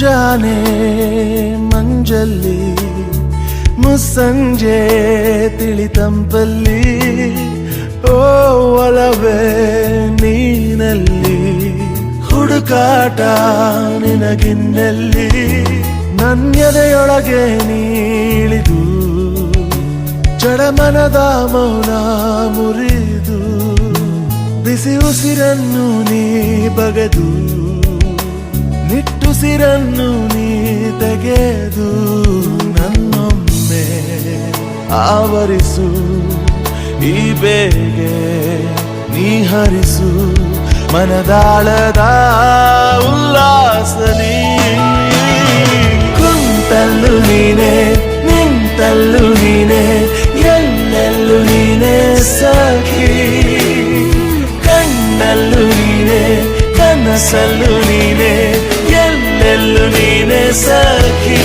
ಮುಂಜಾನೆ ಮಂಜಲ್ಲಿ ಮುಸ್ಸಂಜೆ ತಿಳಿತಂಪಲ್ಲಿ ಓ ಒಲವೇ ನೀನಲ್ಲಿ ಹುಡುಕಾಟ ನಿನಗಿನ್ನಲ್ಲಿ ನನ್ಯದೆಯೊಳಗೆ ನೀಳಿದು ಜಡಮನದ ಮೌನ ಮುರಿದು ಬಿಸಿ ಉಸಿರನ್ನು ನೀ ಬಗೆದು ನಿಟ್ಟುಸಿರನ್ನು ನೀ ತೆಗೆದು ನನ್ನೊಮ್ಮೆ ಆವರಿಸು ಈ ಬೇಗೆ ನೀ ಹರಿಸು ಮನದಾಳದ ಉಲ್ಲಾಸನಿ ಕುಂತಲ್ಲು ನೀನೆ ನಿಂತಲ್ಲು ನೀನೆ ಎಲ್ಲೆಲ್ಲೂ ನೀನೆ ಸಖಿ ಕಣ್ಣಲ್ಲೂ ನೀನೆ ಕನಸಲ್ಲೂ ನೀನೆ ಎಲ್ಲೆಲ್ಲೂ ನೀನೆ ಸಖಿ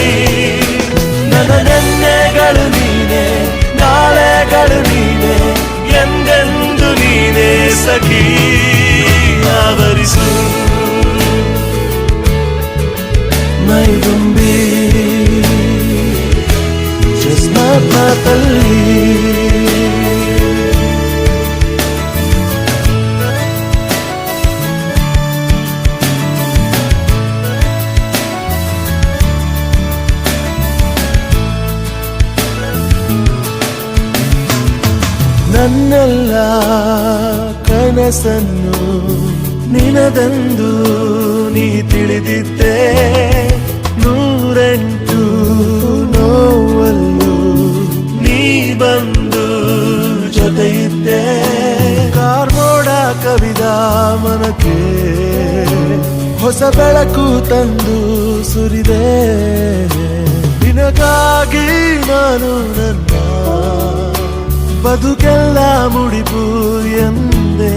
ನನ್ನ ನೆನ್ನೆಗಳು ನೀನೆ ನಾಳೆಗಳು ನೀನೆ ಎಂದೆಂದು ನೀನೆ ಸಖಿ ಆವರಿಸು ಮೈದುಂಬಿ ಮಾತಲ್ಲಿ ನನ್ನೆಲ್ಲ ಕನಸನ್ನು ನಿನದೆಂದು ನೀ ತಿಳಿದಿದ್ದೆ ನೂರೆಂಟು ನೋವಲ್ಲೂ ನೀ ಬಂದು ಜೊತೆಯಿದ್ದೆ ಕಾರ್ಮೋಡ ಕವಿದ ಮನಕ್ಕೆ ಹೊಸ ಬೆಳಕು ತಂದು ಸುರಿದೆ ನಿನಗಾಗಿ ನಾನು ನನ್ನ ಬದುಕೆಲ್ಲ ಮುಡಿಪು ಎಂದೆ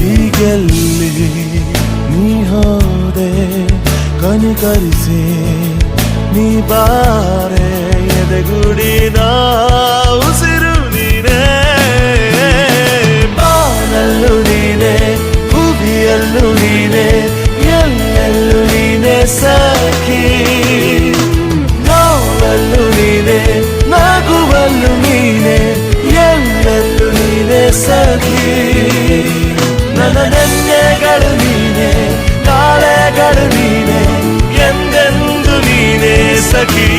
ಈಗೆಲ್ಲಿ ನೀ ಹೋದೆ ಕನಿಕರಿಸಿ ನೀ ಬಾರೆ ಎದೆಗುಡಿನ ಉಸಿರು ನೀನೆ ಬಾನಲ್ಲೂ ನೀನೆ ಭೂಮಿಯಲ್ಲೂ ನೀನೆ ಎಲ್ಲೆಲ್ಲೂ ನೀನೆ ಸಖಿ ನೋವಲ್ಲೂ ನೀನೆ ನಗುವಲ್ಲೂ ನೀನೆ ಎಲ್ಲೆಲ್ಲೂ ನೀನೆ ಸಖಿ ನನ್ನ ನೆನ್ನೆಗಳು ನೀನೆ ನಾಳೆಗಳು ನೀನೆ ಎಂದೆಂದು ನೀನೆ ಸಖಿ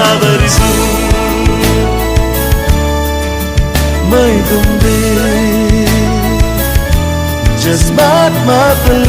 ಆವರಿಸು ಮೈದುಂಬಿ ಜಸ್ಮಾತ್ ಮಾತಲ್ಲಿ